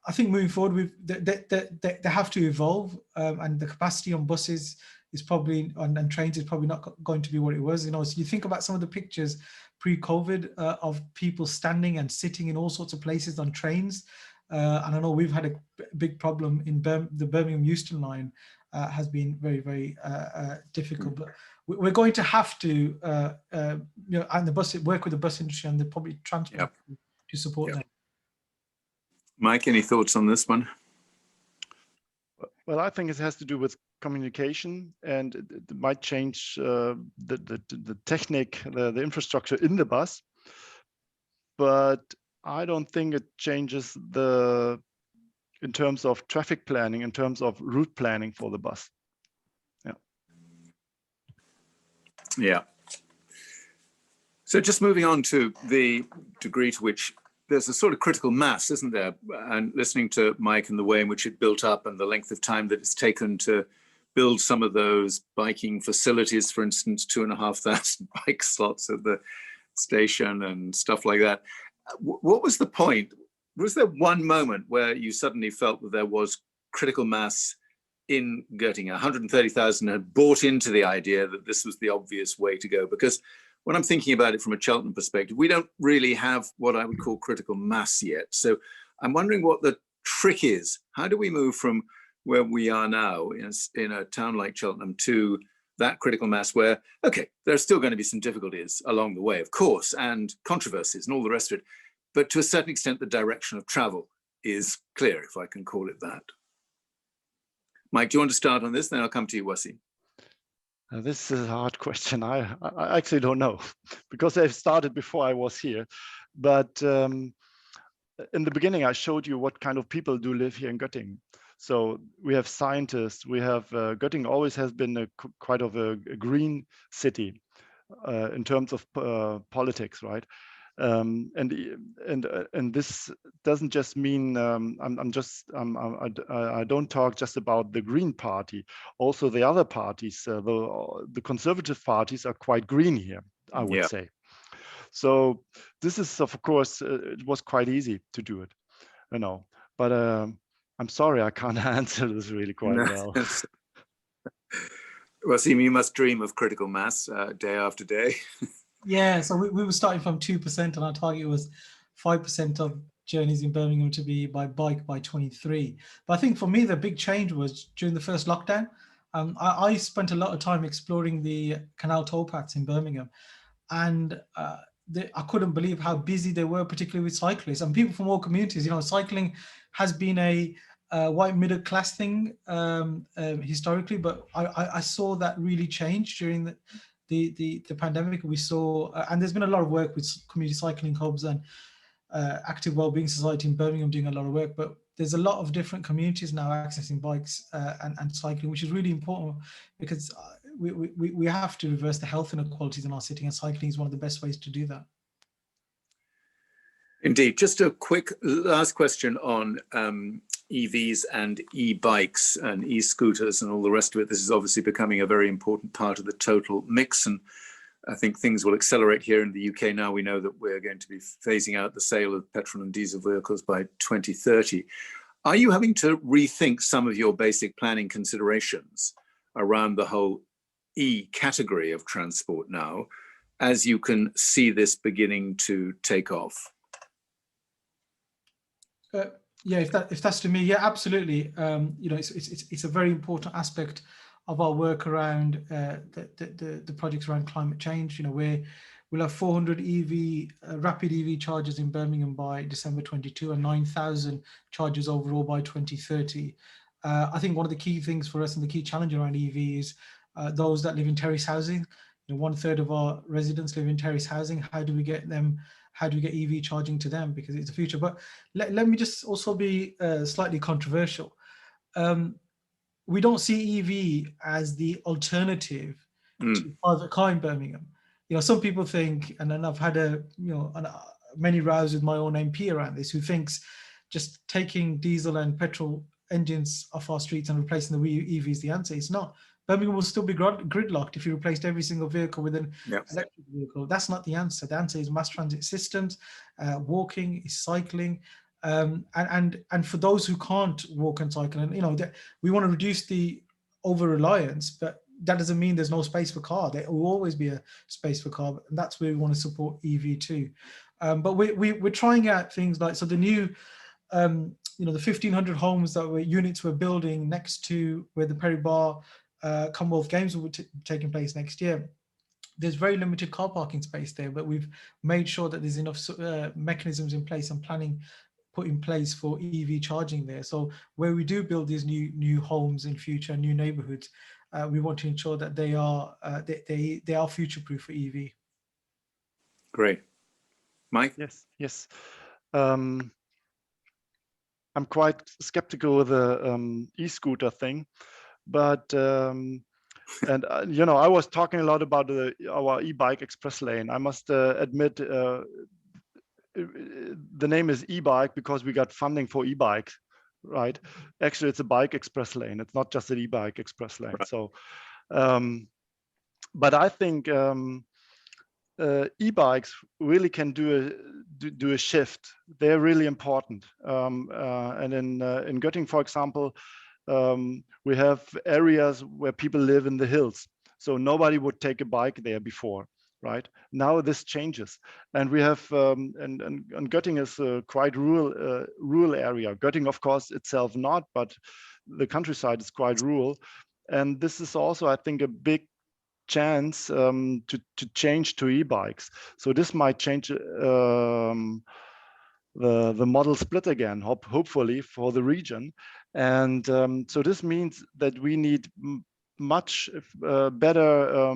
[SPEAKER 2] I think moving forward, they have to evolve, and the capacity on buses is probably, and trains is probably not going to be what it was. You know, so you think about some of the pictures pre-COVID of people standing and sitting in all sorts of places on trains. And I know we've had a big problem in the Birmingham Euston line has been very, very difficult. But we're going to have to, and the bus work with the bus industry and the public transport to support them.
[SPEAKER 3] Mike,
[SPEAKER 1] any thoughts on this one?
[SPEAKER 3] Well, I think it has to do with communication, and it might change the technique, the infrastructure in the bus, but I don't think it changes in terms of traffic planning, in terms of route planning for the bus.
[SPEAKER 1] Yeah. So just moving on to the degree to which there's a sort of critical mass, isn't there? And listening to Mike and the way in which it built up and the length of time that it's taken to build some of those biking facilities, for instance, 2,500 bike slots at the station and stuff like that. What was the point? Was there one moment where you suddenly felt that there was critical mass in Göttingen? 130,000 had bought into the idea that this was the obvious way to go? Because when I'm thinking about it from a Cheltenham perspective, we don't really have what I would call critical mass yet. So I'm wondering what the trick is. How do we move from where we are now in a town like Cheltenham to that critical mass where, okay, there's still going to be some difficulties along the way, of course, and controversies and all the rest of it. But to a certain extent, the direction of travel is clear, if I can call it that. Mike, do you want to start on this? Then I'll come to you, Waseem.
[SPEAKER 3] This is a hard question. I actually don't know, because they've started before I was here. But in the beginning, I showed you what kind of people do live here in Göttingen. So we have scientists. We have Göttingen always has been quite of a green city in terms of politics, right? And this doesn't just mean I don't talk just about the Green Party. Also, the other parties, the conservative parties, are quite green here, I would say. So this is, of course, it was quite easy to do it, But I'm sorry, I can't answer this really quite well.
[SPEAKER 1] Waseem, you must dream of critical mass day after day.
[SPEAKER 2] Yeah, so we were starting from 2%, and our target was 5% of journeys in Birmingham to be by bike by 23. But I think for me, the big change was during the first lockdown. I spent a lot of time exploring the canal towpaths in Birmingham, and I couldn't believe how busy they were, particularly with cyclists and people from all communities. Cycling has been a white middle class thing historically, but I saw that really change during the pandemic. We saw, and there's been a lot of work with community cycling hubs and Active Wellbeing Society in Birmingham doing a lot of work, but there's a lot of different communities now accessing bikes and cycling, which is really important, because we have to reverse the health inequalities in our city, and cycling is one of the best ways to do that.
[SPEAKER 1] Indeed. Just a quick last question on EVs and e-bikes and e-scooters and all the rest of it. This is obviously becoming a very important part of the total mix, and I think things will accelerate here in the UK now. We know that we're going to be phasing out the sale of petrol and diesel vehicles by 2030. Are you having to rethink some of your basic planning considerations around the whole E category of transport now, as you can see this beginning to take off?
[SPEAKER 2] Yeah, if that's to me, yeah, absolutely. It's a very important aspect of our work around the projects around climate change. Where we'll have 400 rapid EV chargers in Birmingham by December 22 and 9,000 chargers overall by 2030. I think one of the key things for us and the key challenge around EV is those that live in terrace housing. 1/3 of our residents live in terrace housing. How do we get them? How do we get EV charging to them? Because it's the future. But let me just also be slightly controversial. We don't see EV as the alternative to private car in Birmingham. Some people think, and then I've had many rows with my own MP around this, who thinks just taking diesel and petrol engines off our streets and replacing the EV is the answer. It's not. Birmingham will still be gridlocked if you replaced every single vehicle with an electric vehicle. That's not the answer. The answer is mass transit systems, walking, is cycling, and for those who can't walk and cycle, and we want to reduce the over-reliance, but that doesn't mean there's no space for car. There will always be a space for car, and that's where we want to support EV too. But we're trying out things like, so the new the 1,500 homes that units we're building next to where the Perry Bar Commonwealth Games will be taking place next year. There's very limited car parking space there, but we've made sure that there's enough mechanisms in place and planning put in place for EV charging there. So where we do build these new homes in future, new neighborhoods, we want to ensure that they are future-proof for EV.
[SPEAKER 1] Great. Mike?
[SPEAKER 3] Yes. I'm quite skeptical with the e-scooter thing, but and I was talking a lot about our e-bike express lane. I must admit, the name is e-bike because we got funding for e-bikes, right? Actually, it's a bike express lane. It's not just an e-bike express lane. Right. So, but I think e-bikes really can do a shift. They're really important. And in Göttingen, for example, we have areas where people live in the hills, so nobody would take a bike there before, right? Now this changes, and we have and Göttingen is a quite rural area. Göttingen, of course, itself not, but the countryside is quite rural, and this is also, I think, a big chance to change to e-bikes. So this might change the model split again, hopefully for the region. And so this means that we need much better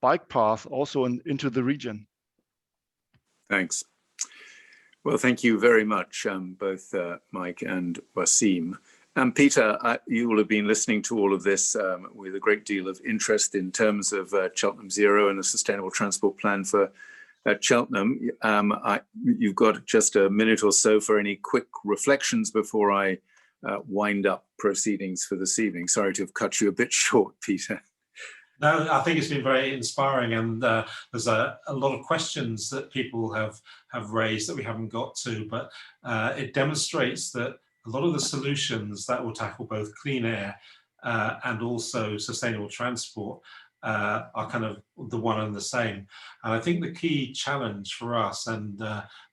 [SPEAKER 3] bike path also into the region.
[SPEAKER 1] Thanks. Well, thank you very much, both Mike and Waseem. Peter, you will have been listening to all of this with a great deal of interest in terms of Cheltenham Zero and the Sustainable Transport Plan for Cheltenham. You've got just a minute or so for any quick reflections before I wind up proceedings for this evening. Sorry to have cut you a bit short, Peter.
[SPEAKER 4] No, I think it's been very inspiring, and there's a lot of questions that people have raised that we haven't got to, but it demonstrates that a lot of the solutions that will tackle both clean air and also sustainable transport are kind of the one and the same. And I think the key challenge for us, and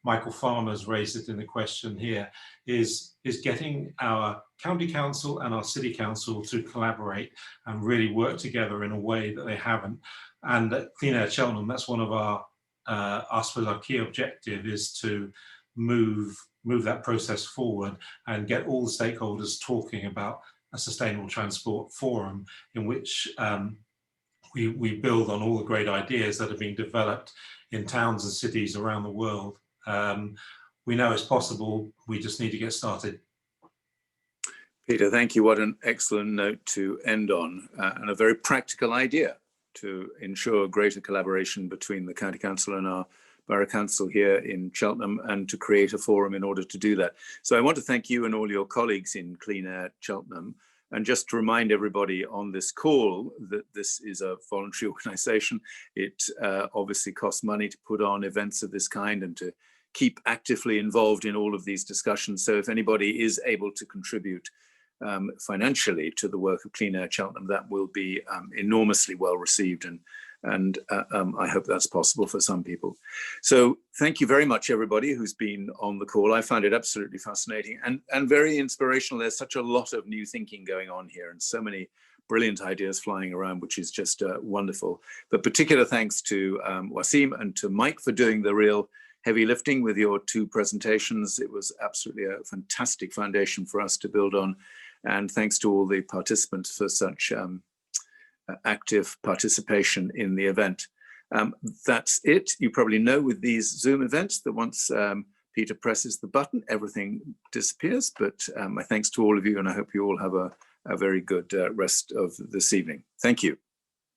[SPEAKER 4] Michael Farmer's raised it in the question here, is getting our county council and our city council to collaborate and really work together in a way that they haven't. And at Clean Air Cheltenham, that's one of our, I suppose, our key objective is to move that process forward and get all the stakeholders talking about a sustainable transport forum in which we build on all the great ideas that are being developed in towns and cities around the world. We know it's possible, we just need to get started.
[SPEAKER 1] Peter, thank you. What an excellent note to end on, and a very practical idea to ensure greater collaboration between the County Council and our Borough Council here in Cheltenham, and to create a forum in order to do that. So I want to thank you and all your colleagues in Clean Air Cheltenham. And just to remind everybody on this call that this is a voluntary organisation. It obviously costs money to put on events of this kind and to keep actively involved in all of these discussions. So if anybody is able to contribute financially to the work of Clean Air Cheltenham, that will be enormously well received, and I hope that's possible for some people. So thank you very much, everybody who's been on the call. I found it absolutely fascinating and very inspirational. There's such a lot of new thinking going on here and so many brilliant ideas flying around, which is just wonderful. But particular thanks to Waseem and to Mike for doing the real heavy lifting with your two presentations. It was absolutely a fantastic foundation for us to build on. And thanks to all the participants for such active participation in the event. That's it. You probably know with these Zoom events that once Peter presses the button, everything disappears. But my thanks to all of you, and I hope you all have a very good rest of this evening. Thank you.